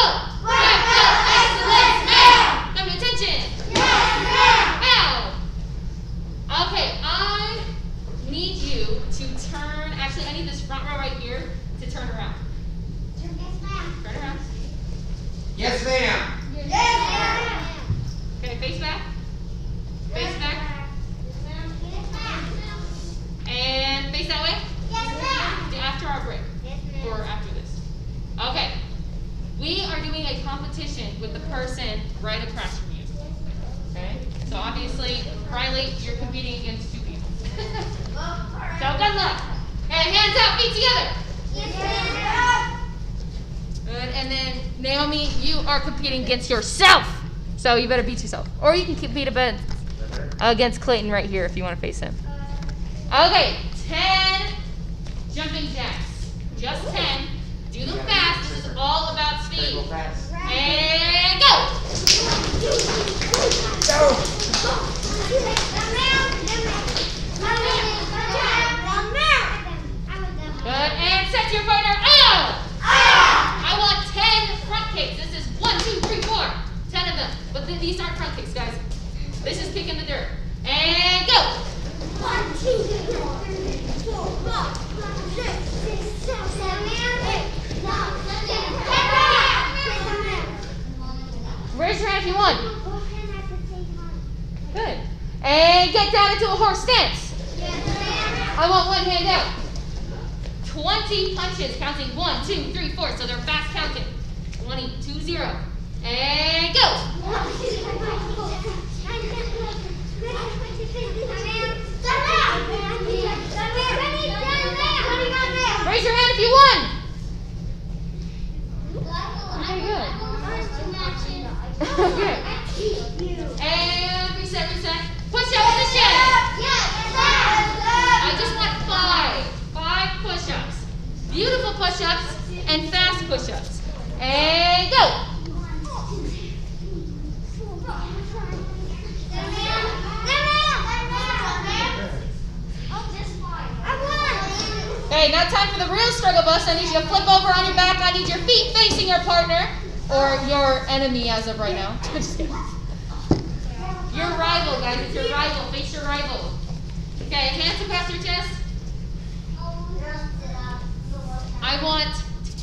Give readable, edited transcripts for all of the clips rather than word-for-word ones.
go. Excellence, ma'am. Come to attention. Yes, ma'am. Now. Okay, I need you to turn. Actually, I need this front row right here to turn around. Yes, ma'am. Turn around. Yes, ma'am. Yes, ma'am. Okay, face back. Face back. And face that way. Yes, ma'am. After our break. Yes, ma'am. Or after this. Okay. We are doing a competition with the person right across from you. Okay? So obviously, Riley, you're competing against two people. So good luck. Okay, hands up, feet together. Yes, ma'am. Good. And then Naomi, you are competing against yourself. So you better beat yourself. Or you can compete a bit against Clayton right here if you want to face him. Okay, 10 jumping jacks. Just 10. Do them fast. This is all about speed. Go fast. And go! Good. And set to your partner. I want 10 front kicks. This is 1, 2, 3, 4. 10 of them. But these aren't front kicks, guys. This is kick in the dirt. And go! 1, 2, 3, 4, 5, 6, 7, 8, 9, 10. Raise your hand if you won. Good. And get down into a horse stance. I want one hand out. 20 punches, counting 1, 2, 3, 4. So they're fast counting. 20, 2, 0. And go! Raise your hand if you won. Okay, good. Okay. And reset. Push up, push up. I just want 5 push-ups. Beautiful push-ups and fast push-ups. And go. Okay, now time for the real struggle bus. I need you to flip over on your back. I need your feet facing your partner or your enemy as of right now. Just kidding. Your rival, guys. It's your rival. Face your rival. Okay, hands across your chest. I want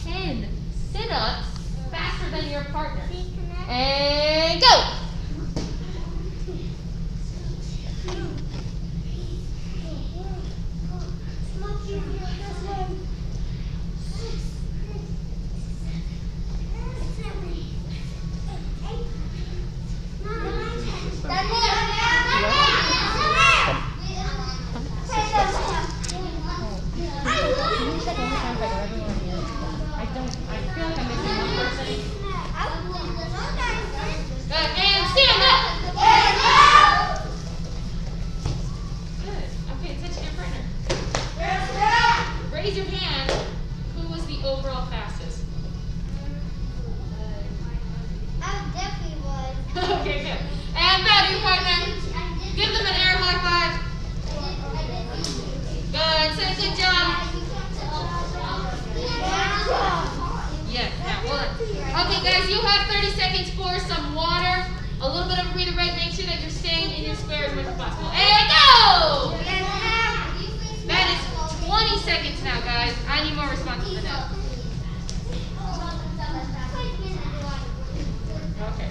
10 sit-ups faster than your partner. And go! Okay, guys, you have 30 seconds for some water, a little bit of a breather break. Make sure that you're staying in your square as much as possible. And go! That is 20 seconds now, guys. I need more responses than that. Okay.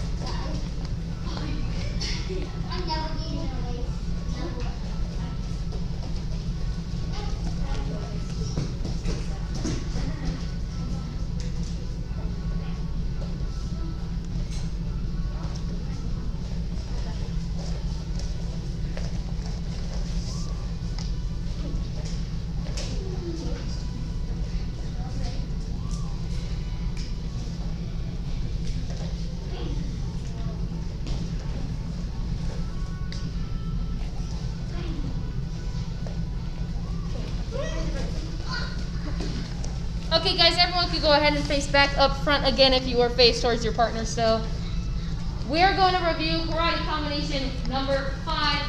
Okay, guys, everyone can go ahead and face back up front again if you are faced towards your partner still. We're going to review karate combination number 5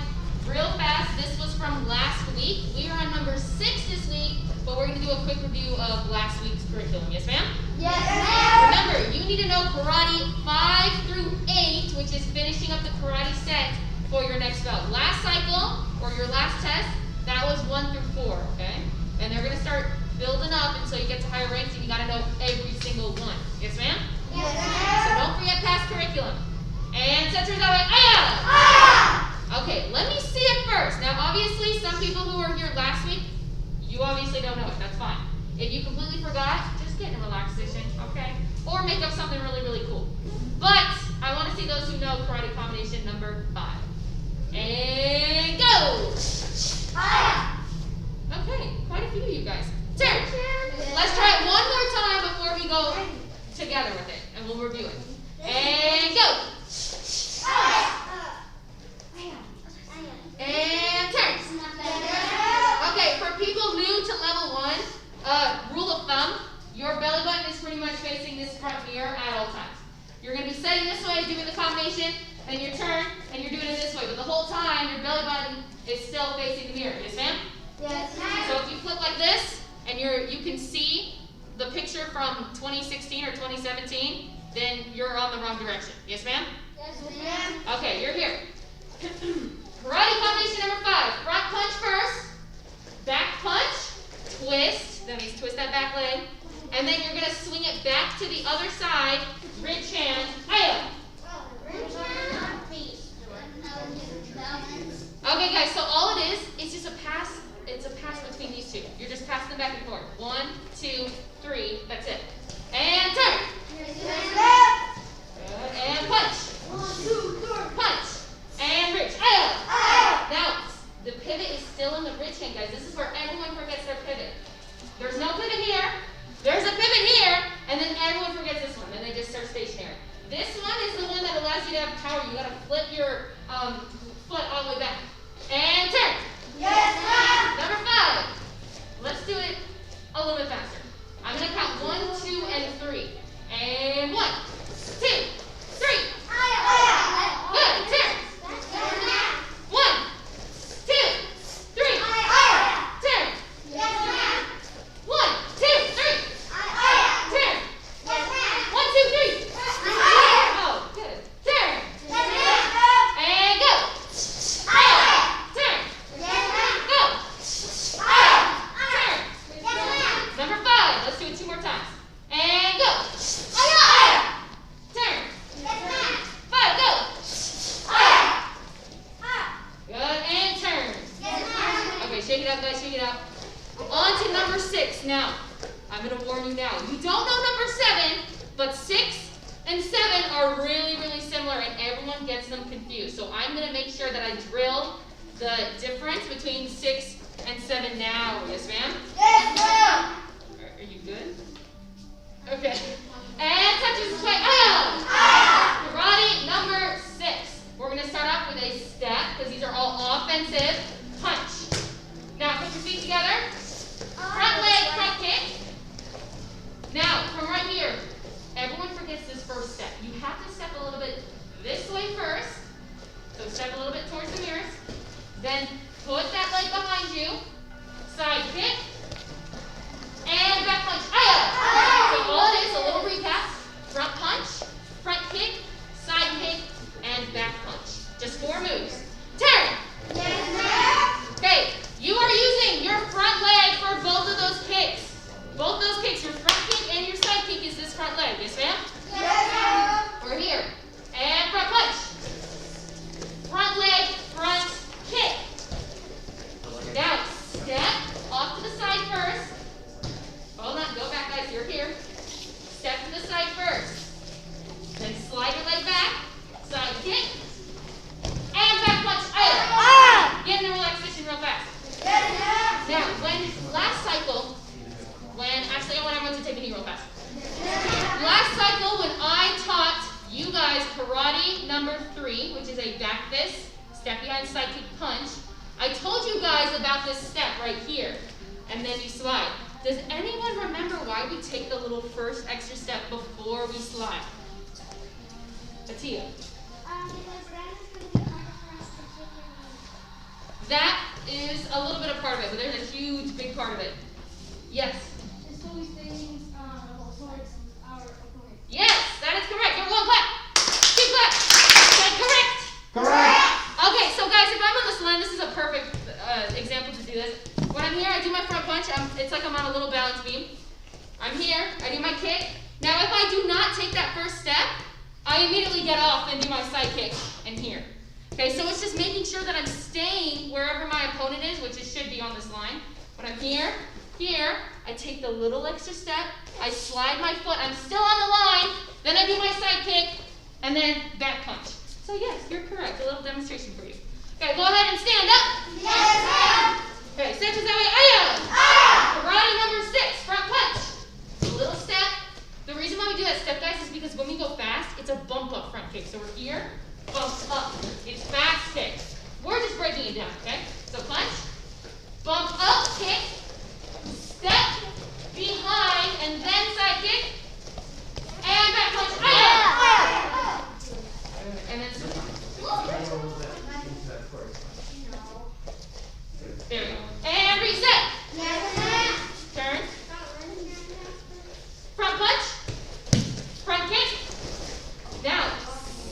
real fast. This was from last week. We are on number 6 this week, but we're going to do a quick review of last week's curriculum. Yes, ma'am? Yes, ma'am. Remember, you need to know karate 5 through 8, which is finishing up the karate set for your next belt. Last cycle, or your last test, that was 1 through 4, okay? And they're going to start building up until you get to higher ranks, and you got to know every single one. Yes, ma'am? Yes, So ma'am. don't forget past curriculum. And censors that way. Ah! Okay, let me see it first. Now, obviously, some people who were here last week, you obviously don't know it. That's fine. If you completely forgot, just get in a relaxed position, okay? Or make up something really, really cool. But I want to see those who know karate combination number 5. And go! Okay, quite a few of you guys. Turn. Let's try it one more time before we go together with it, and we'll review it. And go! And turn. Okay, for people new to level 1, rule of thumb, your belly button is pretty much facing this front mirror at all times. You're going to be setting this way, doing the combination, then you turn, and you're doing it this way. But the whole time, your belly button is still facing the mirror. Yes, ma'am? Yes, ma'am. So if you flip like this, and you can see the picture from 2016 or 2017, then you're on the wrong direction. Yes, ma'am? Yes, ma'am. Okay, you're here. Karate combination number 5. Front punch first, back punch, twist. That means twist that back leg. And then you're going to swing it back to the other side, rich hand, hiya. Okay, guys, so all it is just a pass. It's a pass between these two. You're just passing them back and forth. 1, 2, 3. That's it. And turn. Good. And punch. Punch. And rich. Now, the pivot is still in the rich hand, guys. This is where everyone forgets their pivot. There's no pivot here. There's a pivot here. And then everyone forgets this one. Then they just start stationary. This one is the one that allows you to have power. You got to flip your foot all the way back. And turn. Yes, ma'am. Number 5. Let's do it a little bit faster. I'm going to count 1, 2, and 3. And 1, 2, 3. Good. Turn. 1, 2, 3. Turn. 1, 2, 3. Turn. 1, 2, 3. Oh, good. Turn. And go. Turn. Go. Turn. Number 5. Let's do it 2 more times. And go. Turn. 5. Go. Good. And turn. Okay, shake it out, guys. Shake it out. On to number 6. Now, I'm going to warn you now. You don't know number 7, but 6 and 7 are really, really similar, and everyone gets them confused. So I'm going to make sure that I drill the difference between 6 and 7 now. Yes, ma'am? Yes, ma'am. Are you good? Okay. And touches this way. Karate number 6. We're going to start off with a step, because these are all offensive. Punch. Now, put your feet together. Front leg, front kick. Now, from right here, everyone forgets this first step. You have to step a little bit this way first. So step a little bit towards the mirrors. Then put that leg behind you. Side kick. And back punch. So all it is, a little recap. Front punch, front kick, side kick, and back punch. Just 4 moves. Turn. Yes, ma'am. Okay, you are using your front leg for both of those kicks. Both those kicks, your front kick and your side kick is this front leg. Yes, ma'am? Yes, ma'am. We're here. And front punch. Front leg, front kick. Now, step off to the side first. Hold on, go back, guys. You're here. Step to the side first. Then slide your leg back. Side kick. And back punch. Get in a relaxed position real fast. Yes, ma'am. Now, when last cycle, actually I want everyone to take a knee real fast. Last cycle, when I taught you guys karate number 3, which is a back fist, step behind side kick punch, I told you guys about this step right here, and then you slide. Does anyone remember why we take the little first extra step before we slide? Atia. That is a little bit of part of it, but there's a huge, big part of it. Yes? It's always things towards our opponent. Yes, do this. When I'm here, I do my front punch. It's like I'm on a little balance beam. I'm here, I do my kick. Now if I do not take that first step, I immediately get off and do my side kick and here. Okay, so it's just making sure that I'm staying wherever my opponent is, which it should be on this line. When I'm here, I take the little extra step, I slide my foot, I'm still on the line, then I do my side kick, and then back punch. So yes, you're correct, a little demonstration for you. Okay, go ahead and stand up. Yes, ma'am. Okay, stretch us that way, aya! Karate number 6, front punch. A little step. The reason why we do that step, guys, is because when we go fast, it's a bump up front kick. So we're here, bump up. It's fast kick. We're just breaking it down, okay? So punch, bump up, kick, step, behind, and then side kick, and back punch, aya! And then there we go. And reset. Yes, ma'am. Turn. Front punch. Front kick. Now,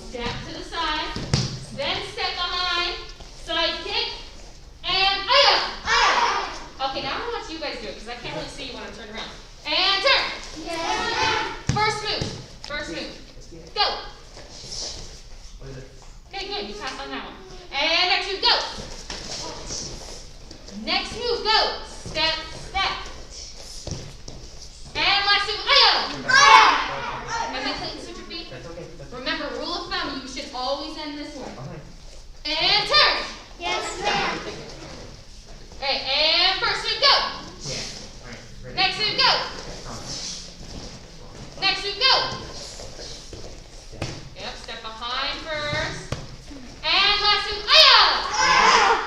step to the side. Then step behind. Side kick. And aya! Okay, now I'm going to watch you guys do it because I can't really see you when I'm turning around. And turn. Yes, ma'am. First move. First move. Go. Okay, good. You passed on that one. And next move, go. Next move, go. Step, step. And last move, aya! And then Clayton, switch your feet. Remember, rule of thumb, you should always end this way. And turn. Yes, ma'am. Okay, and first move, go. Next move, go. Next move, go. Yep, step behind first. And last move, aya!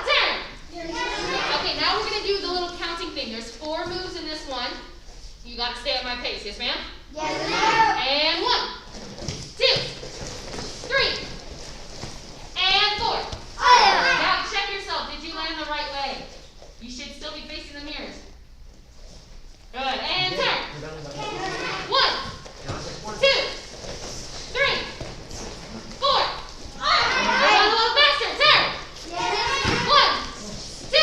Turn. Okay, now we're going to do the little counting thing. There's 4 moves in this one. You got to stay at my pace. Yes, ma'am? Yes, ma'am. And 1, 2, 3, and 4. Now check yourself. Did you land the right way? You should still be facing the mirrors. Good. And turn. 1, 2, 3, 4. Go a little faster. Turn. 1, 2,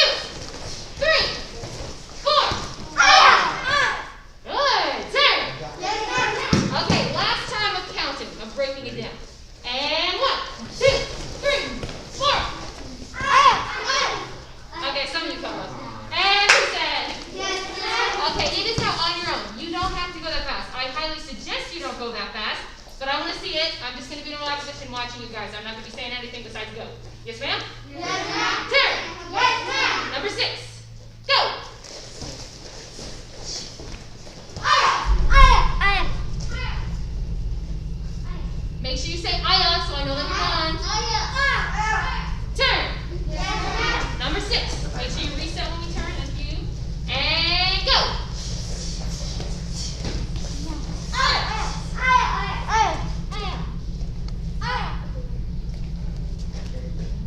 3, 4. Good. Turn. Okay, last time of counting, of breaking it down. And 1, 2, 3, 4. Okay, some of you come up. And reset. Okay, it is now on your own. You don't have to go that fast. I highly suggest you don't go that fast, but I want to see it. I'm just going to be in a relaxed position watching you guys. I'm not going to be saying anything besides go. Yes, ma'am? Turn. Number 6. Go. Make sure you say aya so I know that you're done. Turn. Number 6. Make sure you reset when we turn. And you. And go.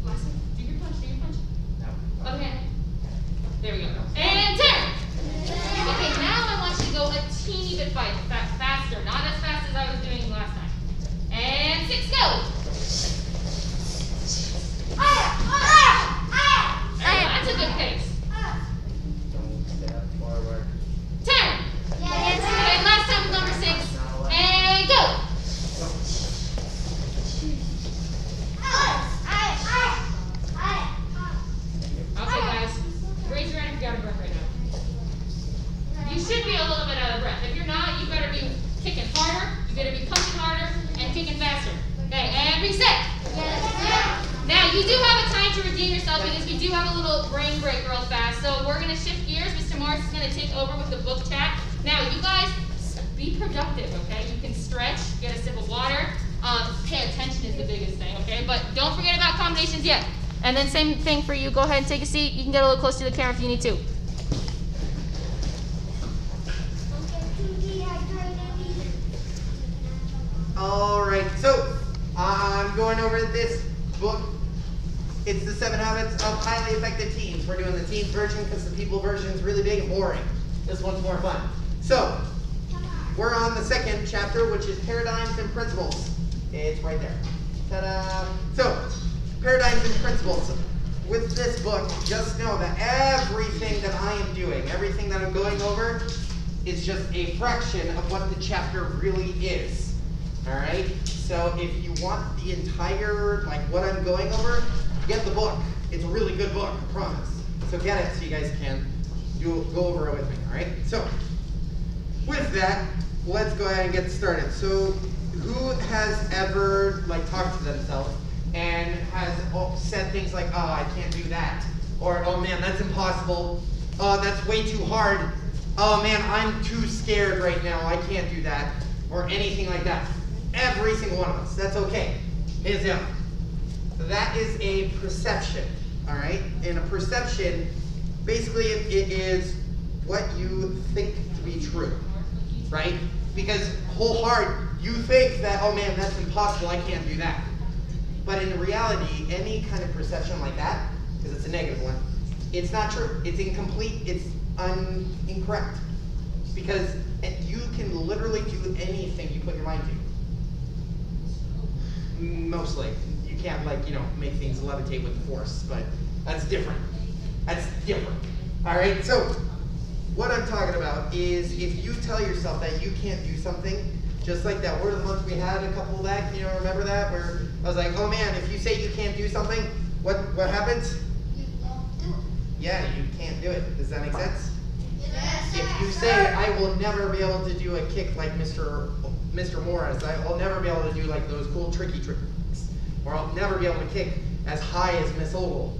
Last one. Do your punch. Okay. There we go. And turn. Okay, now I want you to go a teeny bit faster. Not as fast as I was doing last time. And 6, go. That's a good pace. Turn. Okay, last time with number 6. And go. Okay, guys. Raise your hand if you're out of breath right now. You should be a little bit out of breath. If you're not, you better be kicking harder. You better be punching harder and kicking faster. Okay, and reset. Now, you do have a time to redeem yourself because we do have a little brain break real fast. So we're going to shift gears. Mr. Morris is going to take over with the book chat. Now, you guys, be productive, okay? You can stretch, get a sip of water. Pay attention is the biggest thing, okay? But don't forget about combinations yet. And then same thing for you. Go ahead and take a seat. You can get a little closer to the camera if you need to. All right, so I'm going over this book. It's the 7 Habits of Highly Effective Teens. We're doing the teens version because the people version is really big and boring. This one's more fun. So, we're on the 2nd chapter, which is Paradigms and Principles. It's right there. Ta-da! So, Paradigms and Principles. with this book, just know that everything that I am doing, everything that I'm going over, is just a fraction of what the chapter really is. Alright? So if you want the entire, like what I'm going over, get the book. It's a really good book, I promise. So get it so you guys can go over it with me, alright? So, with that, let's go ahead and get started. So, who has ever like talked to themselves and has said things like, oh, I can't do that, or oh man, that's impossible, oh, that's way too hard, oh man, I'm too scared right now, I can't do that, or anything like that? Every single one of us. That's okay. Hands down. That is a perception, all right? And a perception, basically, it is what you think to be true, right? Because whole heart, you think that, oh man, that's impossible, I can't do that. But in reality, any kind of perception like that, because it's a negative one, it's not true. It's incomplete. It's incorrect. Because you can literally do anything you put your mind to. Mostly. You can't, like, make things levitate with force, but that's different. That's different. All right? So, what I'm talking about is if you tell yourself that you can't do something, just like that word of the month we had a couple back, remember that? Where I was like, oh man, if you say you can't do something, what happens? You won't do it. Yeah, you can't do it. Does that make sense? Yes. If you say, I will never be able to do a kick like Mr. Morris, I'll never be able to do like those cool tricky tricks, or I'll never be able to kick as high as Miss Ogle,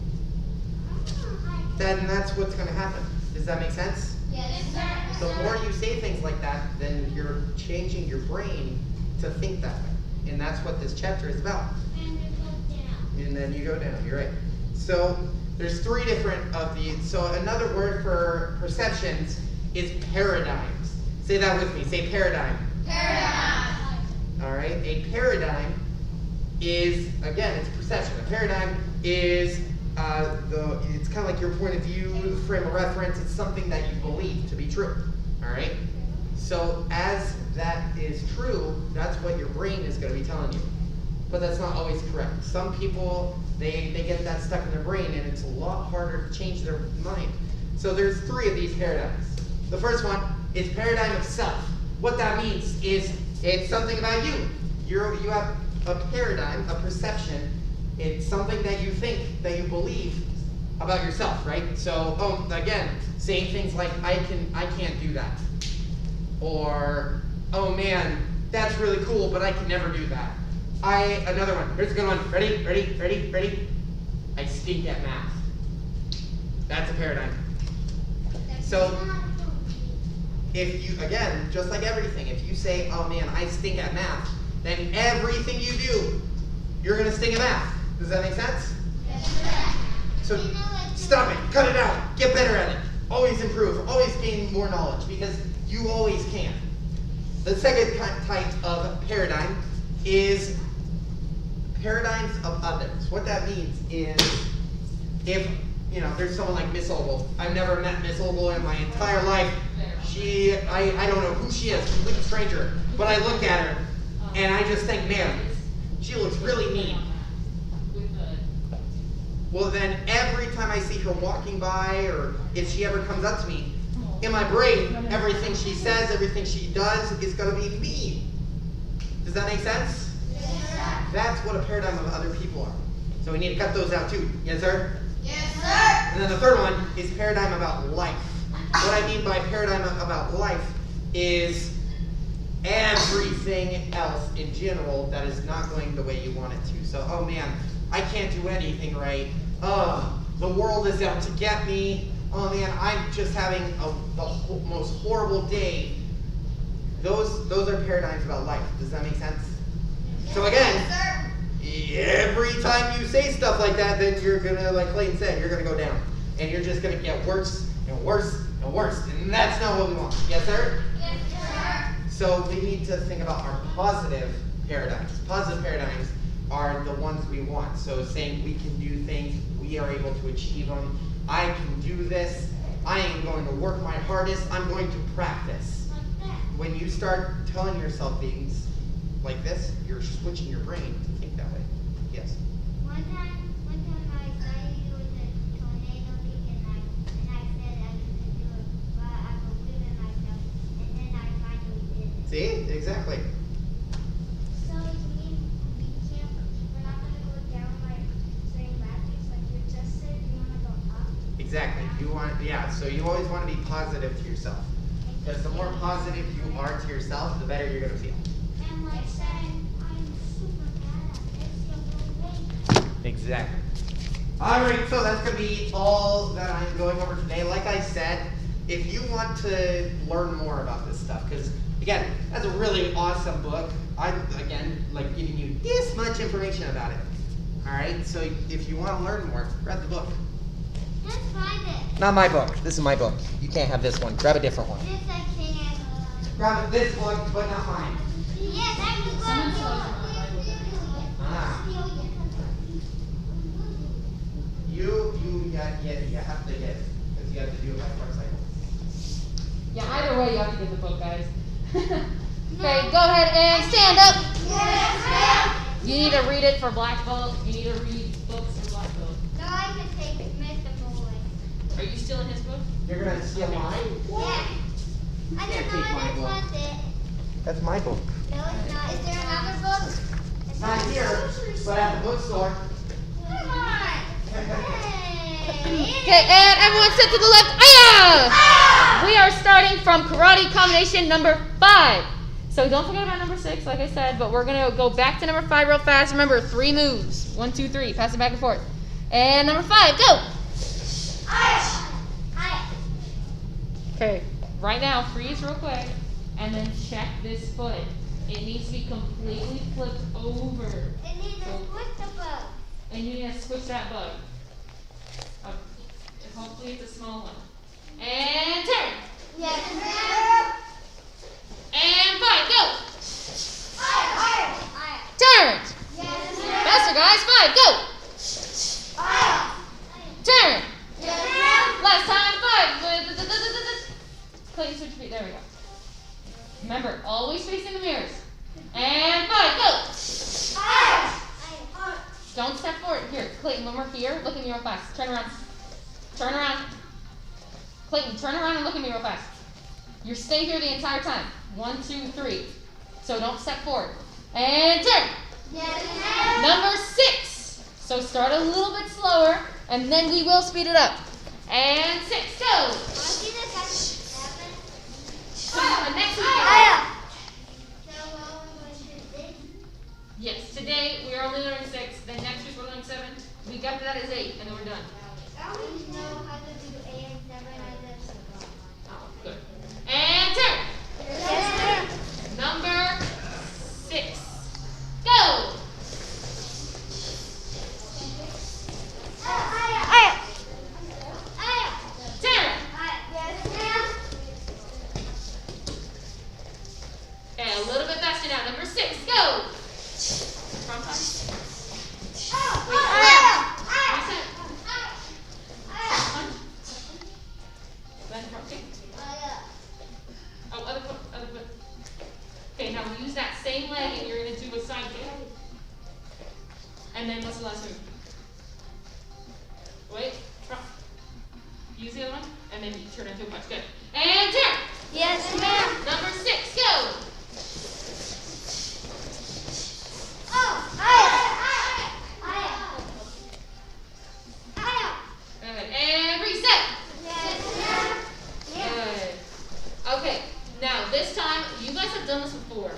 then that's what's going to happen. Does that make sense? Yes, sir. The more you say things like that, then you're changing your brain to think that way. And that's what this chapter is about. And you go down. And then you go down, you're right. So there's three different of these. So another word for perceptions is paradigms. Say that with me, say paradigm. Paradigm. All right, a paradigm is, again, it's perception. A paradigm is it's kind of like your point of view, the frame of reference. It's something that you believe to be true. All right. So as that is true, that's what your brain is going to be telling you. But that's not always correct. Some people they get that stuck in their brain, and it's a lot harder to change their mind. So there's three of these paradigms. The first one is paradigm of self. What that means is it's something about you. You have a paradigm, a perception. It's something that you think, that you believe about yourself, right? So, again, saying things like, I can't do that. Or, oh man, that's really cool, but I can never do that. Another one, here's a good one. Ready? I stink at math. That's a paradigm. So, if you, again, just like everything, if you say, oh man, I stink at math, then everything you do, you're going to stink at math. Does that make sense? Yes, sir. So stop it, cut it out, get better at it. Always improve, always gain more knowledge, because you always can. The second type of paradigm is paradigms of others. What that means is if, there's someone like Miss Ogle. I've never met Miss Ogle in my entire life. I don't know who she is, complete stranger. But I look at her and I just think, man, she looks really mean. Well then, every time I see her walking by, or if she ever comes up to me, in my brain, everything she says, everything she does is going to be mean. Does that make sense? Yes, sir. That's what a paradigm of other people are. So we need to cut those out too. Yes, sir? Yes, sir. And then the third one is paradigm about life. What I mean by paradigm about life is everything else in general that is not going the way you want it to. So, oh man, I can't do anything right. The world is out to get me. Oh man, I'm just having the most horrible day. Those are paradigms about life. Does that make sense? So again, Yes, every time you say stuff like that, then you're gonna, like Clayton said, you're gonna go down. And you're just gonna get worse and worse and worse. And that's not what we want. Yes, sir? Yes, sir. So we need to think about our positive paradigms. Positive paradigms are the ones we want. So saying we can do things, we are able to achieve them. I can do this. I am going to work my hardest. I'm going to practice. When you start telling yourself things like this, you're switching your brain to think that way. Yes? One time my anxiety was See? Exactly. So it means we're not gonna go down like saying bad things like you just said. You wanna go up. Exactly. So you always want to be positive to yourself. Because the more positive you are to yourself, the better you're going to feel. And like saying, I'm super bad at this, you'll go away. Exactly. Alright, so that's going to be all that I'm going over today. Like I said, if you want to learn more about this stuff, because again, that's a really awesome book. I'm, again, like giving you this much information about it. Alright, so if you want to learn more, grab the book. Just find it. Not my book. This is my book. You can't have this one. Grab a different one. Yes, I can. Grab this book, but not mine. Yes, I can. Someone saw it on my book. Ah. You have to get it. Because you have to do it by motorcycle. Yeah, either way, you have to get the book, guys. Okay, go ahead and stand up. Yes, ma'am. You need to read it for black belt. You need to read books for black belt. No, I can take Mr. Boy. Are you still in his book? You're going to steal mine? Yeah. I can't didn't take know my I book. want it. That's my book. No, it's not. Is there another book? It's Not here, but at the bookstore. Come on. Okay, and everyone sit to the left. Aya! We are starting from karate combination number 5. So don't forget about number 6, like I said, but we're going to go back to number 5 real fast. Remember, 3 moves. 1, 2, 3. Pass it back and forth. And number 5, go! Okay, right now, freeze real quick, and then check this foot. It needs to be completely flipped over. It needs to switch the book. And you need to switch that bug. Hopefully it's a small one. And turn. Yes, ma'am. And 5, go. Aye. Turn. Yes, ma'am. Faster, guys. 5, go. Turn. Yes, ma'am. Last time. 5. Clayton, switch your feet. There we go. Remember, always facing the mirrors. And 5, go. Don't step forward. Here, Clayton, when we're here, look at me real fast. Turn around. Turn around. Clayton, turn around and look at me real fast. You stay here the entire time. 1, 2, 3. So don't step forward. And turn. Yes, ma'am. Number 6. So start a little bit slower, and then we will speed it up. And 6, go. Want to see the 7? So next week. Yes, today we are only learning 6. Then next week we're learning 7. Week after that is 8, and then we're done. I always know how to do 8 and 7 and then Oh, good. And turn. Yes, ma'am. Number 6. Go. Turn. Yes, ma'am. Okay, a little bit faster now. Number 6. Go. Front side. Reset. Punch. Then front kick. Oh, other foot. Okay, now use that same leg and you're going to do a side kick. And then what's the last move? Wait, front. Use the other one, and then you turn into a punch. Good. And turn. Yes, ma'am. Number 6, go. Good. And reset. Good. Okay, now this time, you guys have done this before,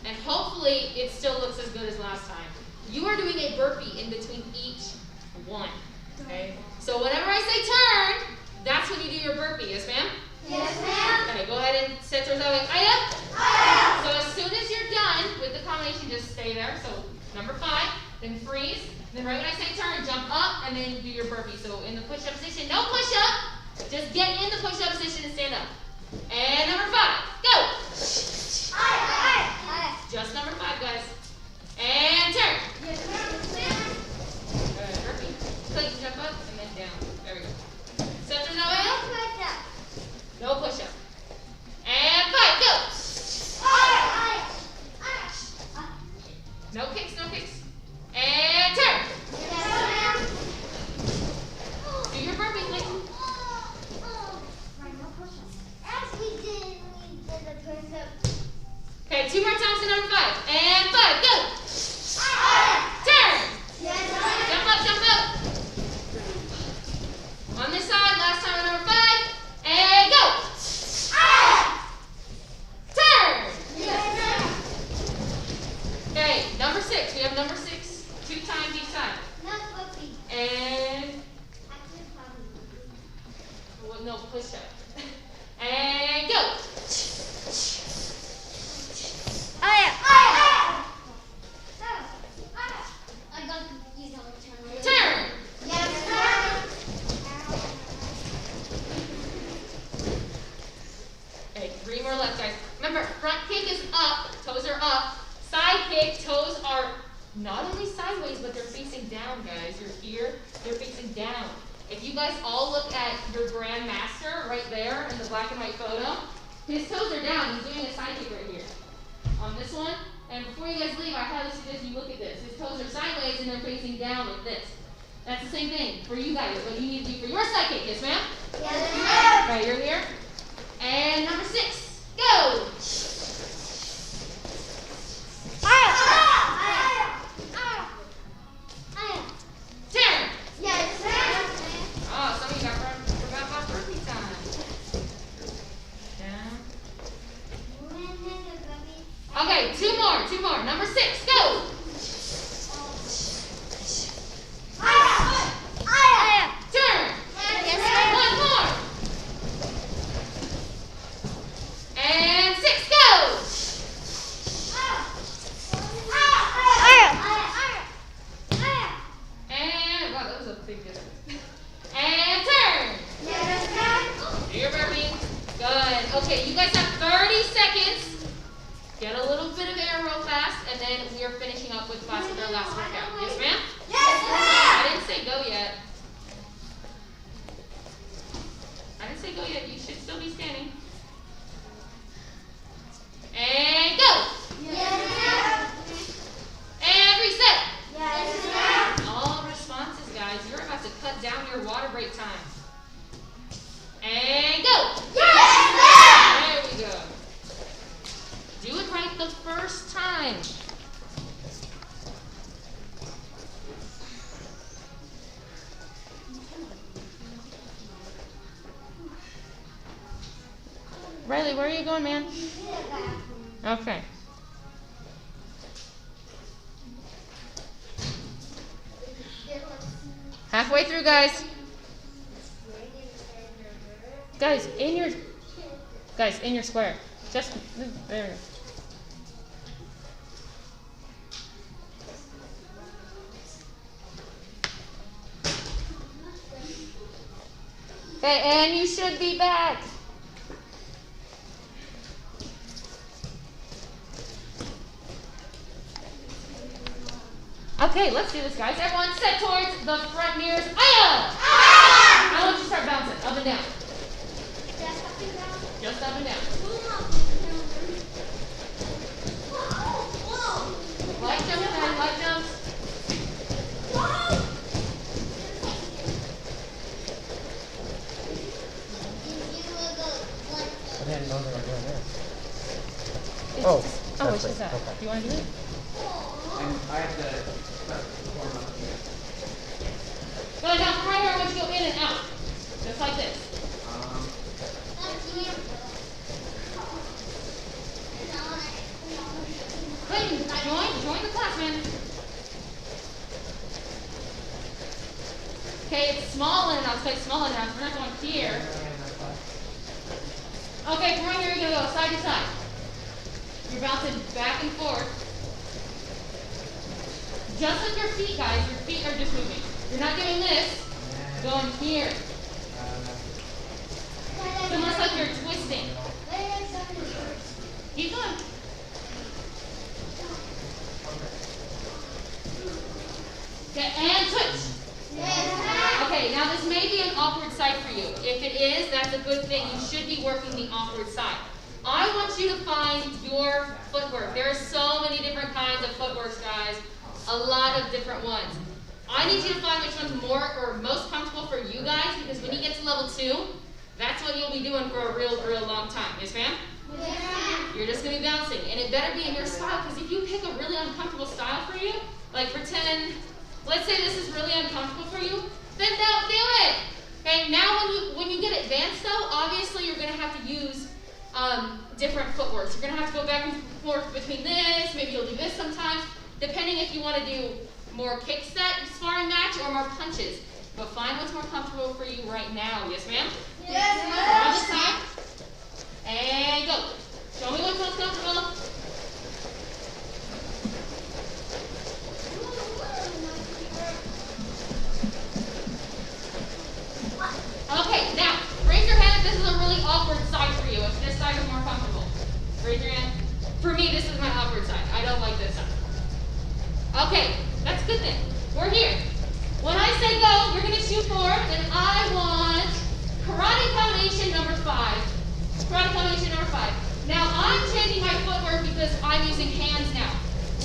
and hopefully it still looks as good as last time. You are doing a burpee in between each one, okay? So whenever I say turn, that's when you do your burpee, yes ma'am? Yes, ma'am. Okay, go ahead and set yours that way. So as soon as you're done with the combination, just stay there. So number 5, then freeze. Then right when I say turn, jump up and then do your burpee. So in the push-up position, no push-up. Just get in the push-up position and stand up. And number 5, go. Just number 5, guys. And turn. Yes, ma'am. Good, burpee. Clayton, jump up and then down. There we go. Set yours that way. No push-up. And 5, go. No kicks, no kicks. And turn. Do your burpee, Clayton. As we do 2 more times to number 5. And 5, go. Turn. Jump up, jump up. On this side, last time on number 5. And go. Turn. Okay, number 6. We have number 6. 2 times each time. And well, no, push up. And go. Turn. Okay, 3 more left, guys. Remember, front kick is up, toes are up. Side kick, toes are not only sideways, but they're facing down, guys. You're here, they're facing down. If you guys all look at your grandmaster right there in the black and white photo, his toes are down. He's doing a side kick right here on this one. And before you guys leave, I highly suggest you look at this. His toes are sideways and they're facing down like this. That's the same thing for you guys. What you need to do for your side kick. Yes, ma'am? Yes, ma'am. Right, you're here. And number 6, go. Turn. Oh, some of you forgot about burpee time. Down. Okay, 2 more. Number 6, go. Turn. 1 more. And 6, go. And, wow, that was a big difference. And turn. Do your burpee. Good. Okay, you guys have 30 seconds. Get a little bit of air real fast, and then we are finishing up with class with our last workout. Yes, ma'am? Yes, I didn't say go yet. You should still be standing. And go. And reset. All responses, guys. You're about to cut down your water break time. And go. There we go. Do it right the first time. Riley, where are you going, man? Okay. Halfway through, guys. Guys, in your square. Just there we go. Okay, and you should be back. Okay, let's do this, guys. Everyone step towards the front mirrors. Aya! I want you to start bouncing up and down. Just up and down. Light jumps, guys. Light jumps. I didn't know they were doing this. Oh, it's just that. Okay. Do you want to do it? And I have to form up here. Go now from right here. I want you to go in and out. Just like this. Clayton, join the class, man. Okay, it's small in and out. It's small in and out. We're not going here. Okay, from right here, you're going to go side to side. You're bouncing back and forth. Just with your feet, guys. Your feet are just moving. You're not doing this. You're going here. It's almost like you're twisting. Keep going. Okay, and switch. Okay, now this may be an awkward side for you. If it is, that's a good thing. You should be working the awkward side. I want you to find your footwork. There are so many different kinds of footworks, guys. A lot of different ones. I need you to find which one's more or most comfortable for you guys, because when you get to level 2, that's what you'll be doing for a real long time. Yes, ma'am? Yes, ma'am. You're just going to be bouncing. And it better be in your style, because if you pick a really uncomfortable style for you, like pretend, let's say this is really uncomfortable for you, then don't do it. Okay, now when you get advanced though, obviously you're going to have to use different footwork. So you're going to have to go back and forth between this, maybe you'll do this sometimes, depending if you want to do more kick set sparring match or more punches. But find what's more comfortable for you right now. Yes, ma'am? Yes, ma'am. On the side. And go. Show me what feels comfortable. Okay, now, raise your hand if this is a really awkward side for you, if this side is more comfortable. Raise your hand. For me, this is my awkward side. I don't like this side. Okay, that's a good thing. We're here. When I say go, you're going to shoot forward, and I want karate combination number 5. Karate combination number 5. Now, I'm changing my footwork because I'm using hands now.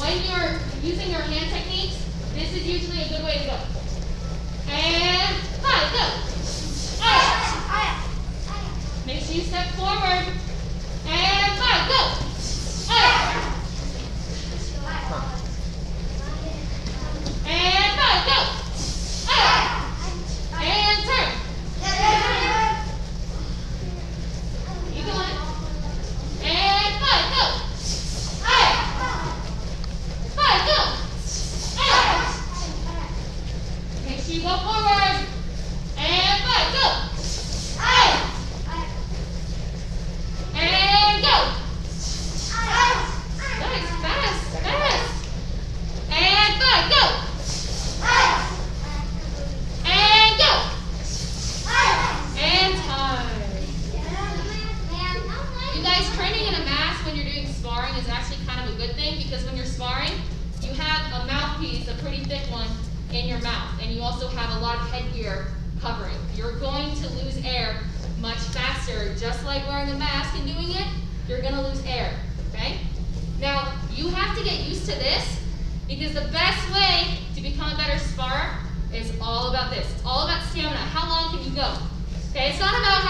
When you're using your hand techniques, this is usually a good way to go. And 5, go. Make sure you step forward. And 5, go. And 5, go. And turn. Keep going. And 5, go. 5, go. Make sure you go forward. And 5, go. And go. Nice, fast, fast. And 5, go. And go. And time. You guys, training in a mask when you're doing sparring is actually kind of a good thing, because when you're sparring, you have a mouthpiece, a pretty thick one, in your mouth, and you also have a lot of headgear covering. You're going to lose air much faster, just like wearing a mask and doing it, you're going to lose air, okay? Now, you have to get used to this, because the best way to become a better sparrer is all about this. It's all about stamina. How long can you go? Okay, it's not about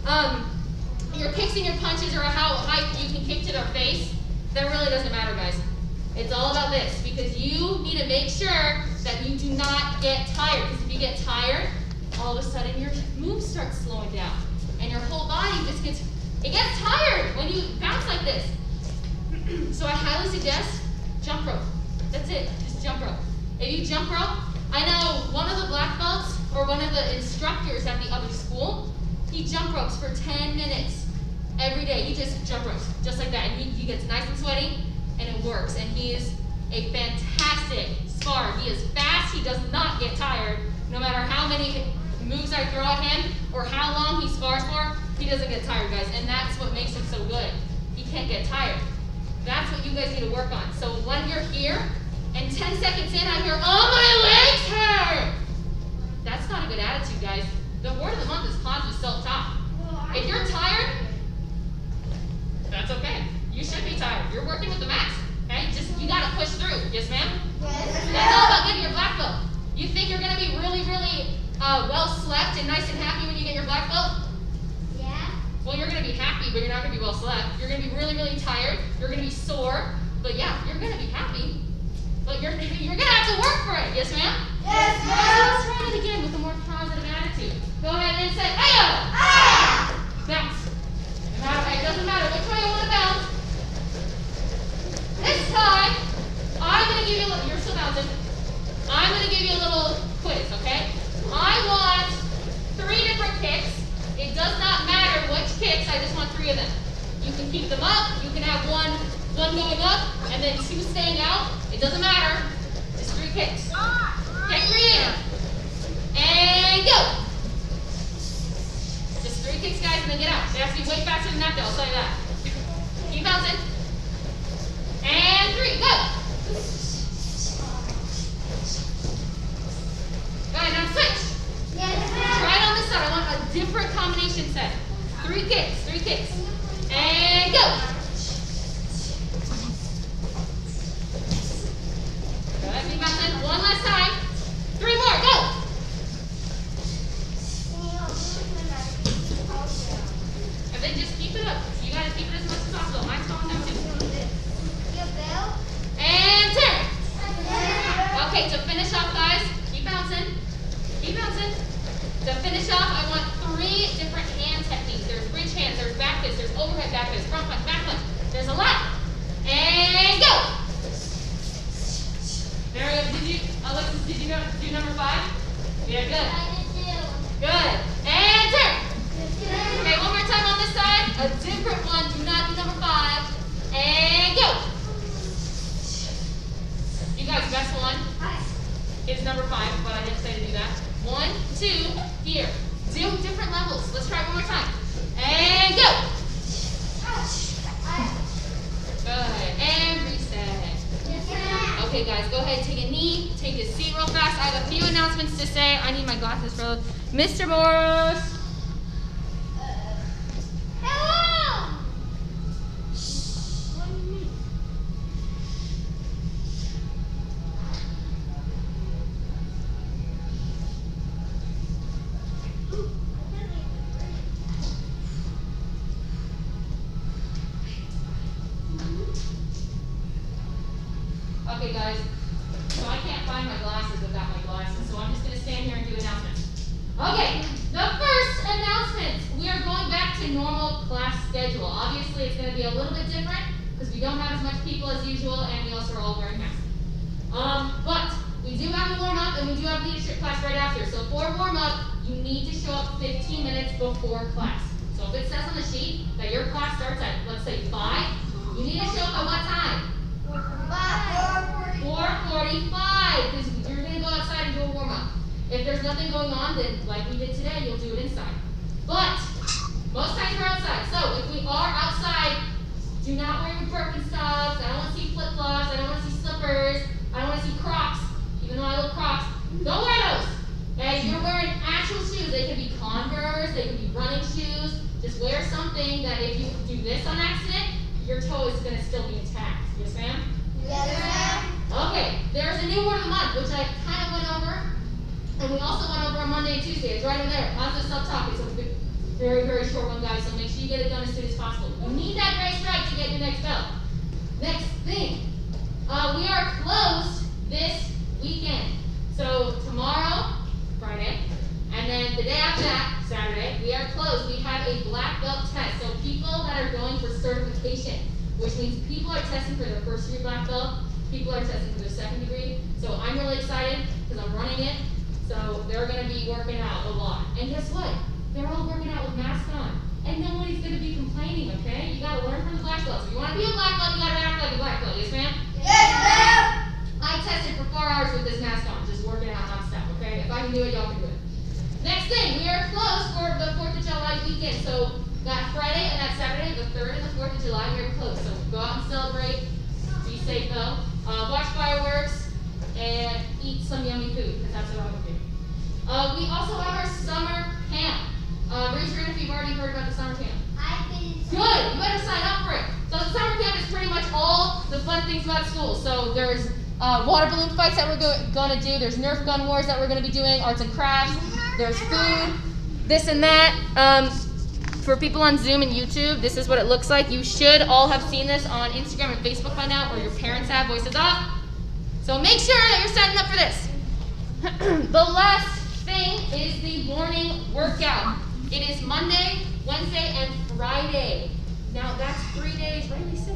how your kicks and your punches or how high you can kick to their face. That really doesn't matter, guys. It's all about this, because you need to make sure that you do not get tired. Because if you get tired, all of a sudden your moves start slowing down, and your whole body just gets tired when you bounce like this. So I highly suggest jump rope. That's it, just jump rope. If you jump rope, I know one of the black belts or one of the instructors at the other school, he jump ropes for 10 minutes every day. He just jump ropes, just like that, and he gets nice and sweaty, and it works. And he is a fantastic sparrer. He is fast. He does not get tired. No matter how many moves I throw at him or how long he spars for, he doesn't get tired, guys. And that's what makes him so good. He can't get tired. That's what you guys need to work on. So when you're here, and 10 seconds in, I hear, oh, my legs hurt. That's not a good attitude, guys. The word of the month is positive self-talk. If you're tired, that's okay. You should be tired. You're working with the mask, okay? You gotta push through. Yes, ma'am? Yes, That's all about getting your black belt. You think you're gonna be really, really well slept and nice and happy when you get your black belt? Yeah. Well, you're gonna be happy, but you're not gonna be well slept. You're gonna be really, really tired. You're gonna be sore, but yeah, you're gonna be happy. But you're gonna have to work for it. Yes, ma'am? Yes, So ma'am. let's try it again with a more positive attitude. Go ahead and say, "Hey-o!" Bounce. It doesn't matter which way you want to bounce. This time, I'm going to give you a little, you're still bouncing. I'm going to give you a little quiz, okay? I want 3 different kicks. It does not matter which kicks, I just want 3 of them. You can keep them up, you can have one going up, and then 2 staying out. It doesn't matter. Just 3 kicks. Get creative. And go. Just 3 kicks, guys, and then get out. They have to be way faster than that, though, I'll tell you that. Keep bouncing. And 3, go. Go ahead, now switch. Yes, ma'am. Try it on this side. I want a different combination set. 3 kicks, 3 kicks. And go. Go ahead, keep bouncing. One last time. 3 more, go. And then just keep it up. You gotta keep it as much as possible. Mine's overhead back fist, front punch, back punch. There's a lot. And go. There we go. Alexis, did you do number 5? Yeah, good. Good. And turn. Okay, one more time on this side. A different one. Do not do number 5. And go. You guys, best one is number 5, but I didn't say to do that. 1, 2, here. Do different levels. Let's try one more time. And go. Good. And reset. Okay, guys, go ahead, take a knee, take a seat real fast. I have a few announcements to say. I need my glasses for Mr. Morris. Hello. Okay, guys, so I can't find my glasses without my glasses, so I'm just going to stand here and do announcements. Okay, the first announcement, we are going back to normal class schedule. Obviously, it's going to be a little bit different because we don't have as much people as usual, and we also are all wearing masks. But we do have a warm-up, and we do have leadership class right after. So for warm-up, you need to show up 15 minutes before class. So if it says on the sheet that your class starts at, let's say, 5, you need to show up at what time? 4:45, because you're going to go outside and do a warm-up. If there's nothing going on, then like we did today, you'll do it inside. But most times we're outside. So if we are outside, do not wear your Birkenstocks. I don't want to see flip-flops. I don't want to see slippers. I don't want to see Crocs, even though I love Crocs. Don't wear those. Okay, you're wearing actual shoes. They can be Converse. They can be running shoes. Just wear something that if you do this on accident, your toe is going to still be intact. Yes, ma'am? Yes, ma'am. Okay, there's a new word of the month, which I kind of went over, and we also went over on Monday and Tuesday. It's right over there. Positive self-talk. It's a very, very short one, guys, so make sure you get it done as soon as possible. You need that gray stripe to get your next belt. Next thing, we are closed this weekend. So tomorrow, Friday, and then the day after that, Saturday, we are closed. We have a black belt test. So people that are going for certification, which means people are testing for their first degree black belt, people are testing for their second degree. So I'm really excited because I'm running it. So they're going to be working out a lot. And guess what? They're all working out with masks on. And nobody's going to be complaining, okay? You got to learn from the black belts. If you want to be a black belt, you got to act like a black belt. Yes, ma'am? Yes, ma'am. I tested for 4 hours with this mask on, just working out nonstop, okay? If I can do it, y'all can do it. Next thing, we are closed for the 4th of July weekend. So that Friday and that Saturday, the 3rd and the 4th of July, we are closed. So go out and celebrate. Be safe though. Watch fireworks and eat some yummy food, because that's what I would do. We also have our summer camp. Raise your hand if you've already heard about the summer camp. I've been. Good, you better sign up for it. So the summer camp is pretty much all the fun things about school. So there's water balloon fights that we're going to do. There's Nerf gun wars that we're going to be doing. Arts and crafts. There's food. This and that. For people on Zoom and YouTube, this is what it looks like. You should all have seen this on Instagram and Facebook by now, or your parents have. Voices off. So make sure that you're signing up for this. The last thing is the morning workout. It is Monday, Wednesday, and Friday. Now that's 3 days, right, Lisa?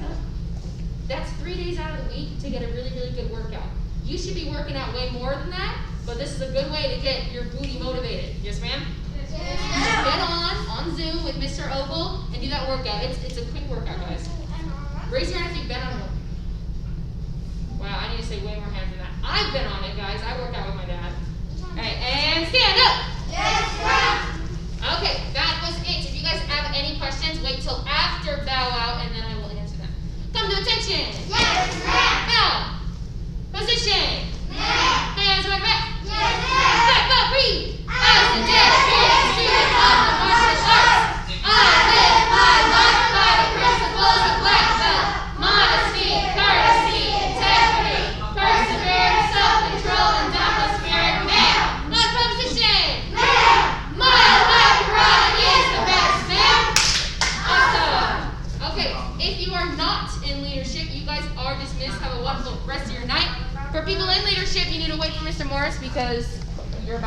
That's 3 days out of the week to get a really, really good workout. You should be working out way more than that, but this is a good way to get your booty motivated. Yes, ma'am? Yes, Get on Zoom with Mr. Ogle and do that workout. It's a quick workout, guys. Raise your hand if you've been on it. Wow, I need to say way more hands than that. I've been on it, guys. I work out with my dad. All right, and stand up. Yes, ma'am. Okay, that was it. If you guys have any questions, wait till after bow out, and then I will answer them. Come to attention. Yes, ma'am. Bow. Position. Ma'am. Hands on back. Yes, ma'am. Back up, breathe. As a dedicated student of the martial arts, I live my life by the principles of black belt. Modesty, courtesy, integrity, perseverance, self-control, and dauntless spirit. Ma'am. Not position. Ma'am. My life karate is the best, ma'am. Awesome. Okay, if you are not in leadership, you guys are dismissed. Have a wonderful rest of your night. For people in leadership, you need to wait for Mr. Morris because